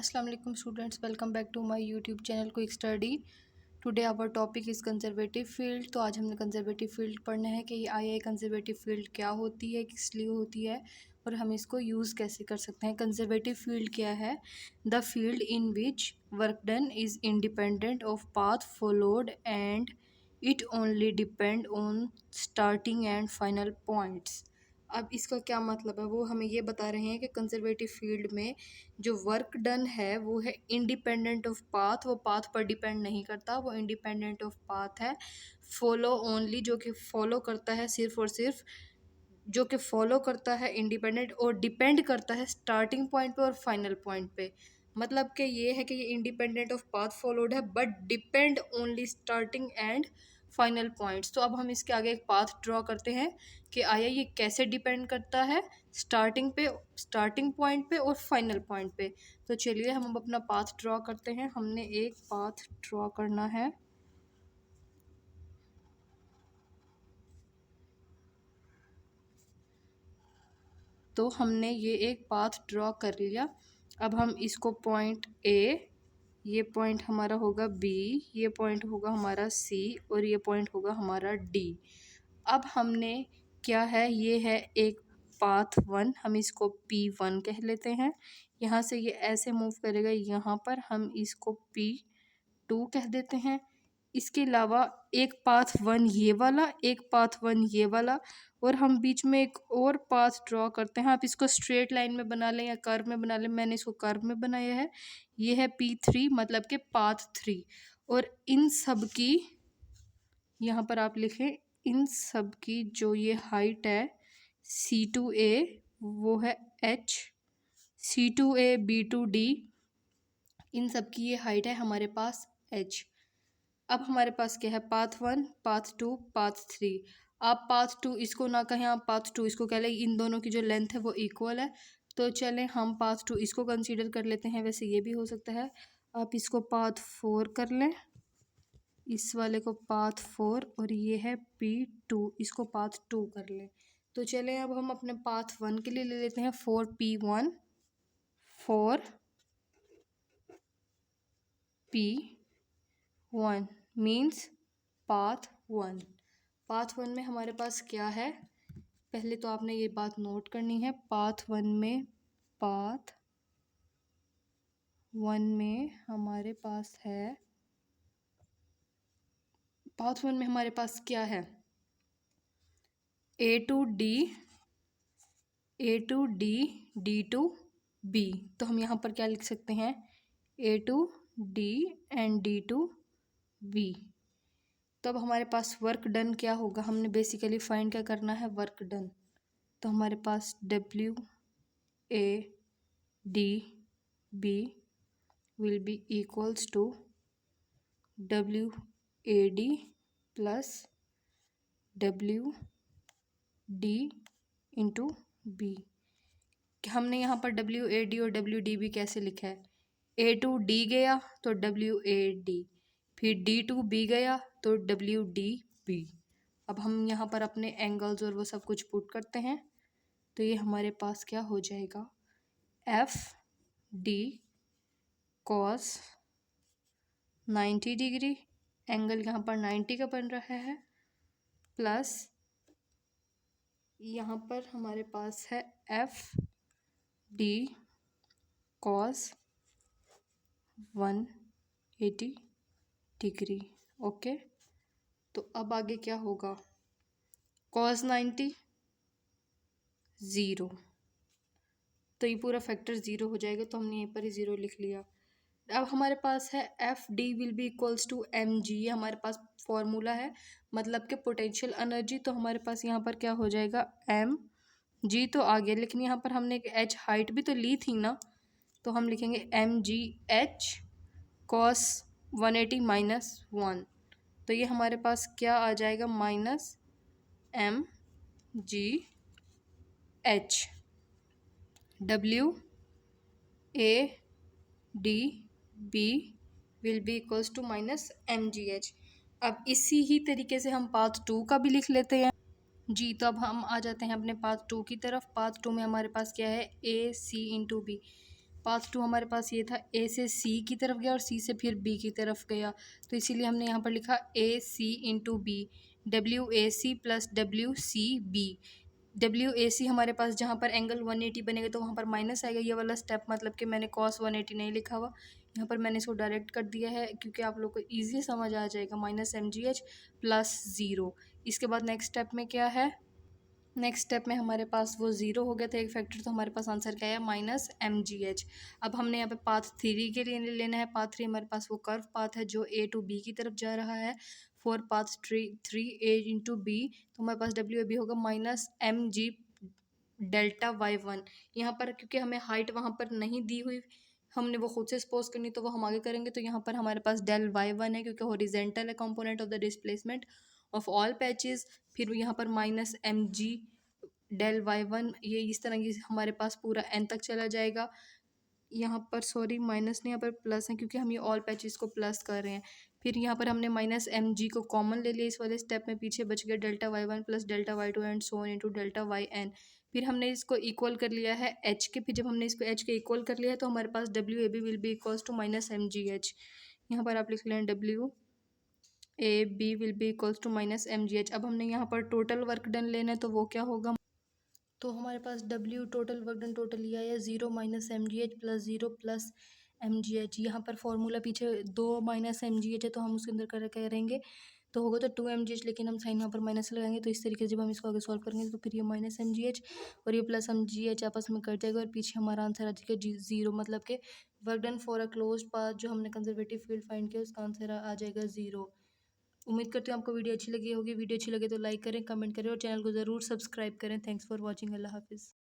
Assalamu alaikum students, welcome back to my YouTube channel quick study. Today our topic is conservative field. तो आज हमने conservative field पढ़ना है कि आई conservative field क्या होती है, किस लिए होती है और हम इसको यूज़ कैसे कर सकते हैं। कंजर्वेटिव फील्ड क्या है? The field in which work done is independent of path followed and it only depend on starting and final points. अब इसका क्या मतलब है, वो हमें ये बता रहे हैं कि कंजर्वेटिव फील्ड में जो वर्क डन है वो है इंडिपेंडेंट ऑफ पाथ। वो पाथ पर डिपेंड नहीं करता, वो इंडिपेंडेंट ऑफ पाथ है। फॉलो ओनली, जो कि फॉलो करता है सिर्फ और सिर्फ, जो कि फॉलो करता है इंडिपेंडेंट, और डिपेंड करता है स्टार्टिंग पॉइंट पे और फाइनल पॉइंट पे। मतलब कि ये है कि ये इंडिपेंडेंट ऑफ पाथ फॉलोड है but depend only starting and final points. तो अब हम इसके आगे एक पाथ ड्रॉ करते हैं कि आया ये कैसे डिपेंड करता है स्टार्टिंग पॉइंट पे और फाइनल पॉइंट पे। तो चलिए हम अब अपना पाथ ड्रॉ करते हैं। हमने एक पाथ ड्रॉ करना है। तो हमने ये एक पाथ ड्रॉ कर लिया। अब हम इसको पॉइंट ए, ये पॉइंट हमारा होगा बी, ये पॉइंट होगा हमारा सी और ये पॉइंट होगा हमारा डी। अब हमने क्या है, ये है एक पाथ वन, हम इसको P1 कह लेते हैं। यहाँ से ये ऐसे मूव करेगा, यहाँ पर हम इसको P2 कह देते हैं। इसके अलावा एक पाथ वन ये वाला, एक पाथ वन ये वाला, और हम बीच में एक और पाथ ड्रॉ करते हैं। आप इसको स्ट्रेट लाइन में बना लें या कर्व में बना लें, मैंने इसको कर्व में बनाया है। ये है P3, मतलब कि पाथ 3। और इन सब की, यहाँ पर आप लिखें, इन सब की जो ये हाइट है C2A वो है H, C2A B2D, इन सब की ये हाइट है हमारे पास H। अब हमारे पास क्या है, path one, path two, path three. आप पाथ टू इसको ना कहें, आप पाथ टू इसको कह लें। इन दोनों की जो लेंथ है वो इक्वल है। तो चलें हम पाथ टू इसको कंसीडर कर लेते हैं। वैसे ये भी हो सकता है, आप इसको पाथ फोर कर लें, इस वाले को पाथ फोर, और ये है P2, इसको पाथ टू कर लें। तो चलें अब हम अपने पाथ वन के लिए ले लेते हैं 4P1, 4P1 means path one. Path one में हमारे पास क्या है, पहले तो आपने ये बात नोट करनी है। पाथ वन में हमारे पास है, पाथ वन में हमारे पास क्या है, A to D, D to B। तो हम यहाँ पर क्या लिख सकते हैं, A to D and D to B। तो अब हमारे पास वर्क डन क्या होगा, हमने बेसिकली फाइंड क्या करना है, वर्क डन। तो हमारे पास WADB will be equals to WAD plus WD into B। हमने यहाँ पर WAD और WDB कैसे लिखा है, A to D गया तो WAD, फिर D to B गया तो WDB। अब हम यहाँ पर अपने एंगल्स और वो सब कुछ पुट करते हैं। तो ये हमारे पास क्या हो जाएगा, FD cos 90 डिग्री, एंगल यहाँ पर 90 का बन रहा है, प्लस यहाँ पर हमारे पास है FD cos 180 डिग्री। ओके, तो अब आगे क्या होगा, cos 90 ज़ीरो, तो ये पूरा फैक्टर ज़ीरो हो जाएगा। तो हमने यहीं पर ही ज़ीरो लिख लिया। अब हमारे पास है FD will be equals to mg, ये हमारे पास फॉर्मूला है, मतलब कि पोटेंशियल एनर्जी। तो हमारे पास यहाँ पर क्या हो जाएगा, mg तो आ गया, लेकिन यहाँ पर हमने एक h हाइट भी तो ली थी ना, तो हम लिखेंगे mgh cos 180 माइनस 1। तो ये हमारे पास क्या आ जाएगा, minus mgh, WADB will be equals to minus mgh। अब इसी ही तरीके से हम पाथ टू का भी लिख लेते हैं जी। तो अब हम आ जाते हैं अपने पाथ टू की तरफ। पाथ टू में हमारे पास क्या है, AC into B. Path two हमारे पास ये था, ए से सी की तरफ गया और सी से फिर बी की तरफ गया, तो इसीलिए हमने यहाँ पर लिखा A C into B, W A C plus W C B. W A C हमारे पास जहाँ पर एंगल 180 बनेगा तो वहाँ पर माइनस आएगा, ये वाला स्टेप मतलब कि मैंने कॉस 180 नहीं लिखा हुआ, यहाँ पर मैंने इसको डायरेक्ट कर दिया है क्योंकि आप लोग को ईजी समझ आ जाएगा। Minus M G H plus zero. इसके बाद नेक्स्ट स्टेप में क्या है, नेक्स्ट स्टेप में हमारे पास वो ज़ीरो हो गया था एक फैक्टर, तो हमारे पास आंसर क्या है, माइनस एम जी एच। अब हमने यहाँ पे पाथ थ्री के लिए लेना है। पाथ थ्री हमारे पास वो कर्व पाथ है जो ए टू बी की तरफ जा रहा है। For path three A into B, तो हमारे पास डब्ल्यू ए बी होगा minus M G delta Y one. यहाँ पर क्योंकि हमें हाइट वहाँ पर नहीं दी हुई, हमने वो खुद से सपोज करनी, तो वो हम आगे करेंगे। तो यहाँ पर हमारे पास डेल वाई वन है क्योंकि हॉरिजेंटल है component of the displacement of all patches. फिर यहाँ पर minus M G del Y one, ये इस तरह की हमारे पास पूरा एन तक चला जाएगा। यहाँ पर सॉरी माइनस नहीं, यहाँ पर प्लस है क्योंकि हम ये ऑल पैचेस को प्लस कर रहे हैं। फिर यहाँ पर हमने माइनस एम जी को कॉमन ले लिया इस वाले स्टेप में, पीछे बच गया delta Y one plus delta Y two and so on into delta Y N. फिर हमने इसको इक्वल कर लिया है एच के। फिर जब हमने इसको एच के इक्वल कर लिया है तो हमारे पास W A B will be equals to minus M G H. यहाँ पर आप लिख लें W A B will be equals to minus M G H. अब हमने यहाँ पर टोटल वर्क डन लेना है, तो वो क्या होगा, तो हमारे पास W total work done total ये आया zero minus M G H plus zero plus M G H. यहाँ पर फॉर्मूला पीछे दो माइनस एम जी एच है तो हम उसके अंदर कर करेंगे तो होगा तो टू एम जी एच, लेकिन हम साइन यहाँ पर माइनस लगाएंगे, तो इस तरीके से जब हम इसको आगे सॉल्व करेंगे तो फिर ये माइनस एम जी एच और ये प्लस एम जी एच आपस में कट जाएगा और पीछे हमारा आंसर आ जाएगा ज़ीरो, मतलब कि work done for a close path जो हमने कंजर्वेटिव फील्ड फाइंड किया उसका आंसर आ जाएगा ज़ीरो। उम्मीद करती हूँ आपको वीडियो अच्छी लगी होगी। वीडियो अच्छी लगे तो लाइक करें, कमेंट करें और चैनल को ज़रूर सब्सक्राइब करें। Thanks for watching. अल्लाह हाफिज़।